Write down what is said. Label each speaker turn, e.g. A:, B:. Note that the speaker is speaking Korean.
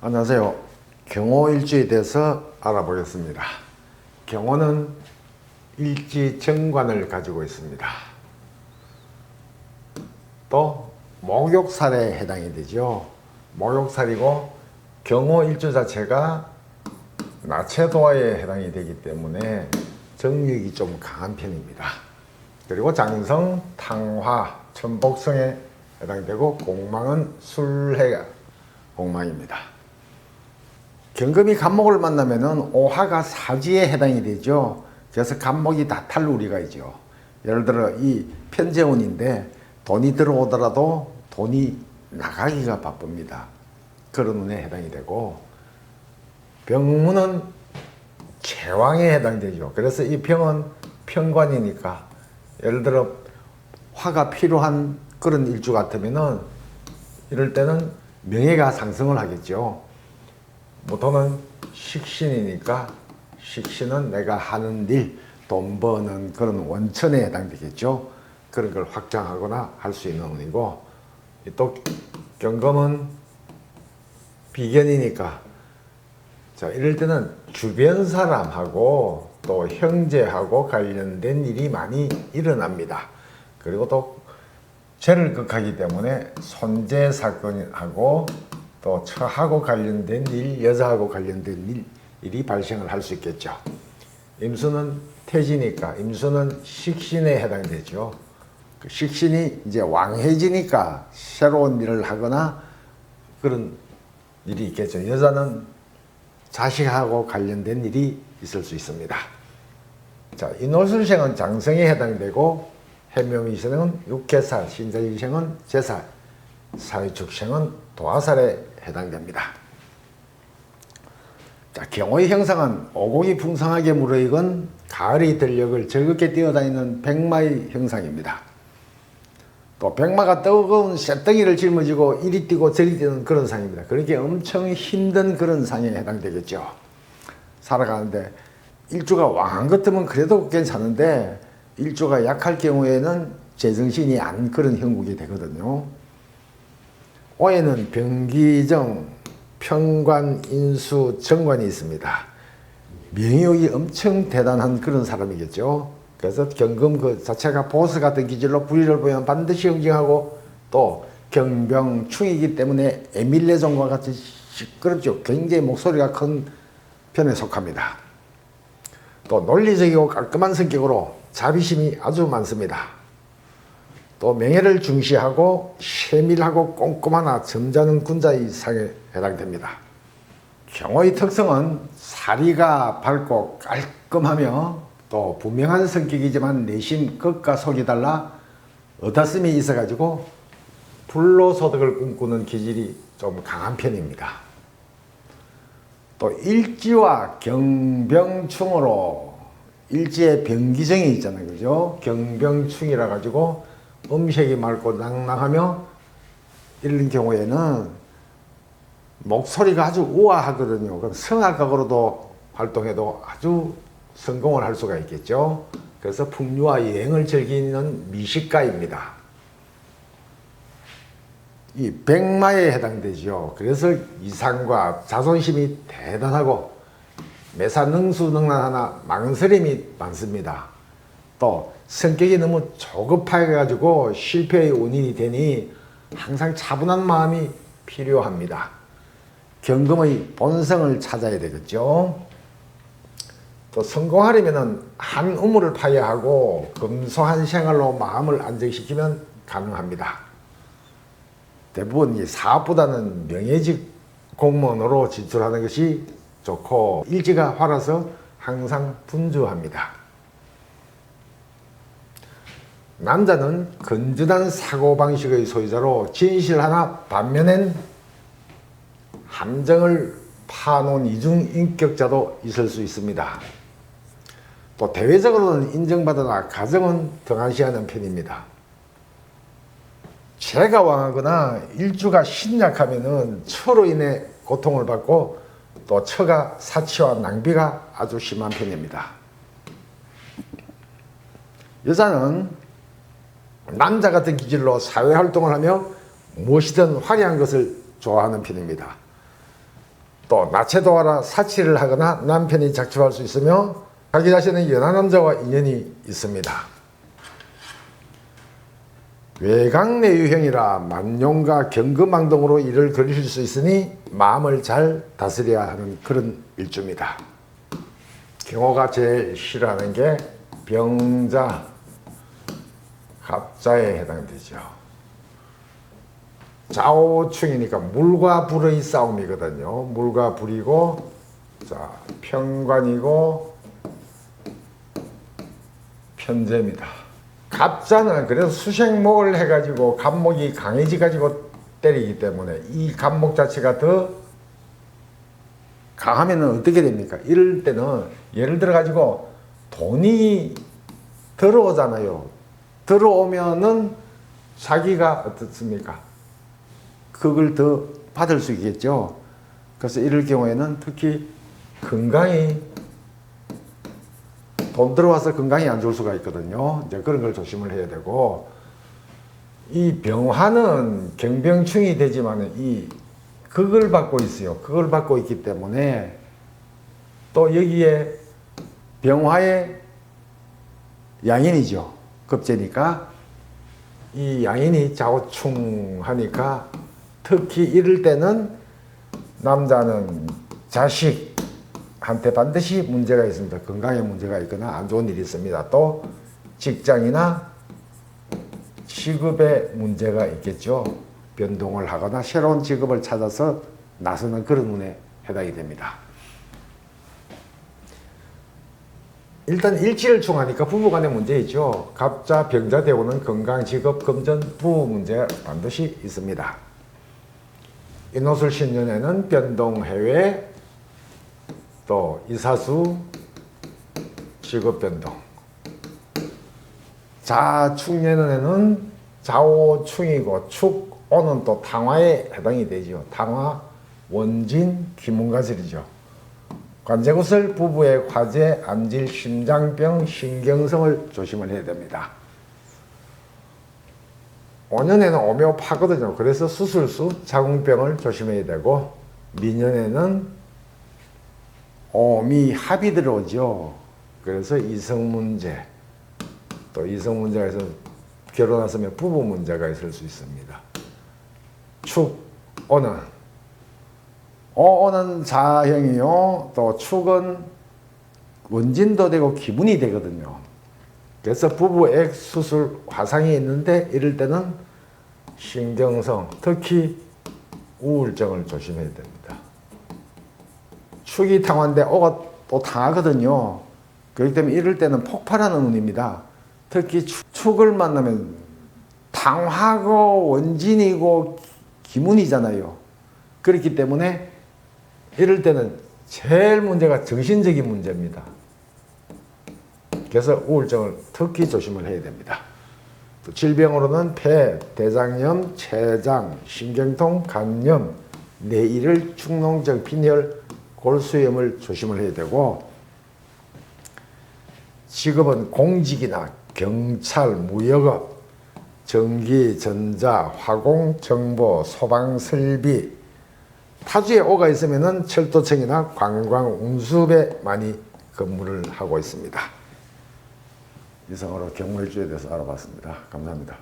A: 안녕하세요. 경호일주에 대해서 알아보겠습니다. 경호는 일지 정관을 가지고 있습니다. 또 목욕살에 해당이 되죠. 목욕살이고 경호일주 자체가 나체도화에 해당이 되기 때문에 정력이 좀 강한 편입니다. 그리고 장성, 탕화, 천복성에 해당되고 공망은 술해가 공망입니다. 경금이 간목을 만나면은 오화가 사지에 해당이 되죠. 그래서 간목이 다 탈루리가 있죠. 예를 들어 이 편재운인데 돈이 들어오더라도 돈이 나가기가 바쁩니다. 그런 운에 해당이 되고, 병문은 제왕에 해당되죠. 그래서 이 병은 편관이니까 예를 들어 화가 필요한 그런 일주 같으면은 이럴 때는 명예가 상승을 하겠죠. 보통은 식신이니까 식신은 내가 하는 일, 돈 버는 그런 원천에 해당되겠죠. 그런 걸 확장하거나 할 수 있는 운이고, 또 경금은 비견이니까 자, 이럴 때는 주변 사람하고 또 형제하고 관련된 일이 많이 일어납니다. 그리고 또 죄를 극하기 때문에 손재 사건하고 또 처하고 관련된 일, 여자하고 관련된 일이 발생을 할 수 있겠죠. 임수는 태지니까 임수는 식신에 해당되죠. 그 식신이 이제 왕해지니까 새로운 일을 하거나 그런 일이 있겠죠. 여자는 자식하고 관련된 일이 있을 수 있습니다. 자, 인월술생은 장성에 해당되고, 해묘미생은 육해살, 신사일생은 제살, 사회축생은 도화살에 해당됩니다. 자, 경호의 형상은 오곡이 풍성하게 무르익은 가을의 들녘을 즐겁게 뛰어다니는 백마의 형상입니다. 또 백마가 뜨거운 쇳덩이를 짊어지고 이리 뛰고 저리 뛰는 그런 상입니다. 그렇게 엄청 힘든 그런 상에 해당되겠죠. 살아가는데 일주가 왕 같으면 그래도 괜찮은데 일주가 약할 경우에는 제정신이 안 그런 형국이 되거든요. 오에는 병기정, 편관, 인수, 정관이 있습니다. 명의욕이 엄청 대단한 그런 사람이겠죠. 그래서 경금 그 자체가 보스 같은 기질로 불의를 보면 반드시 응징하고, 또 경병충이기 때문에 에밀레종과 같이 시끄럽죠. 굉장히 목소리가 큰 편에 속합니다. 또 논리적이고 깔끔한 성격으로 자비심이 아주 많습니다. 또 명예를 중시하고 세밀하고 꼼꼼하나 점잖은 군자의 상에 해당됩니다. 경호의 특성은 사리가 밝고 깔끔하며 또 분명한 성격이지만 내심 겉과 속이 달라 어다씀이 있어가지고 불로소득을 꿈꾸는 기질이 좀 강한 편입니다. 또 일지와 경병충으로 일지에 병기정이 있잖아요. 그죠? 경병충이라 가지고 음색이 맑고 낭낭하며 이런 경우에는 목소리가 아주 우아하거든요. 그럼 성악각으로도 활동해도 아주 성공을 할 수가 있겠죠. 그래서 풍류와 여행을 즐기는 미식가입니다. 이 백마에 해당되죠. 그래서 이상과 자존심이 대단하고 매사 능수능란하나 망설임이 많습니다. 또 성격이 너무 조급해가지고 실패의 원인이 되니 항상 차분한 마음이 필요합니다. 경금의 본성을 찾아야 되겠죠. 또 성공하려면 한 우물을 파야 하고 검소한 생활로 마음을 안정시키면 가능합니다. 대부분 이 사업보다는 명예직 공무원으로 진출하는 것이 좋고, 일지가 활아서 항상 분주합니다. 남자는 건전한 사고방식의 소유자로 진실하나 반면엔 함정을 파놓은 이중인격자도 있을 수 있습니다. 또 대외적으로는 인정받으나 가정은 등한시하는 편입니다. 재가 왕하거나 일주가 신약하면은 처로 인해 고통을 받고, 또 처가 사치와 낭비가 아주 심한 편입니다. 여자는 남자 같은 기질로 사회활동을 하며 무엇이든 화려한 것을 좋아하는 편입니다. 또 나체도하라 사치를 하거나 남편이 작집할 수 있으며 자기 자신은 연하 남자와 인연이 있습니다. 외강내 유형이라 만용과 경금망동으로 일을 그리실 수 있으니 마음을 잘 다스려야 하는 그런 일주입니다. 경호가 제일 싫어하는 게 병자, 갑자에 해당되죠. 좌우충이니까 물과 불의 싸움이거든요. 물과 불이고, 자, 편관이고 편재입니다. 갑자는 그래서 수생목을 해가지고 갑목이 강해지 가지고 때리기 때문에 이 갑목 자체가 더 강하면은 어떻게 됩니까? 이럴 때는 예를 들어 가지고 돈이 들어오잖아요. 들어오면은 자기가 어떻습니까? 그걸 더 받을 수 있겠죠. 그래서 이럴 경우에는 특히 건강이 돈 들어와서 건강이 안 좋을 수가 있거든요. 이제 그런 걸 조심을 해야 되고, 이 병화는 경병충이 되지만은 그걸 받고 있어요. 그걸 받고 있기 때문에 또 여기에 병화의 양인이죠. 급제니까 이 양인이 좌우충하니까 특히 이럴 때는 남자는 자식한테 반드시 문제가 있습니다. 건강에 문제가 있거나 안 좋은 일이 있습니다. 또 직장이나 직업에 문제가 있겠죠. 변동을 하거나 새로운 직업을 찾아서 나서는 그런 운에 해당이 됩니다. 일단 일지를 충하니까 부부간에 문제 있죠. 갑자, 병자 되고는 건강, 직업, 금전, 부부 문제가 반드시 있습니다. 인호술 신년에는 변동, 해외, 또 이사수, 직업 변동. 자축년에는 좌우충이고 축오는 또 탕화에 해당이 되죠. 탕화, 원진, 기문가슬이죠. 관제구슬, 부부의 화재, 암질, 심장병, 신경성을 조심을 해야 됩니다. 5년에는 오묘파거든요. 그래서 수술수, 자궁병을 조심해야 되고, 미년에는 오미합이 들어오죠. 그래서 이성 문제, 또 이성 문제가 있어서 결혼했으면 부부 문제가 있을 수 있습니다. 축오는 오는 자형이요. 또 축은 원진도 되고 기분이 되거든요. 그래서 부부액 수술 화상이 있는데 이럴 때는 신경성, 특히 우울증을 조심해야 됩니다. 축이 탕화인데 오가 또 탕하거든요. 그렇기 때문에 이럴 때는 폭발하는 운입니다. 특히 축을 만나면 탕화고 원진이고 기문이잖아요. 그렇기 때문에 이럴 때는 제일 문제가 정신적인 문제입니다. 그래서 우울증을 특히 조심을 해야 됩니다. 또 질병으로는 폐, 대장염, 췌장, 신경통, 간염, 뇌일을, 축농증, 빈혈, 골수염을 조심을 해야 되고, 직업은 공직이나 경찰, 무역업, 전기, 전자, 화공, 정보, 소방, 설비, 타주에 오가 있으면은 철도청이나 관광, 운수에 많이 근무를 하고 있습니다. 이상으로 경무일주에 대해서 알아봤습니다. 감사합니다.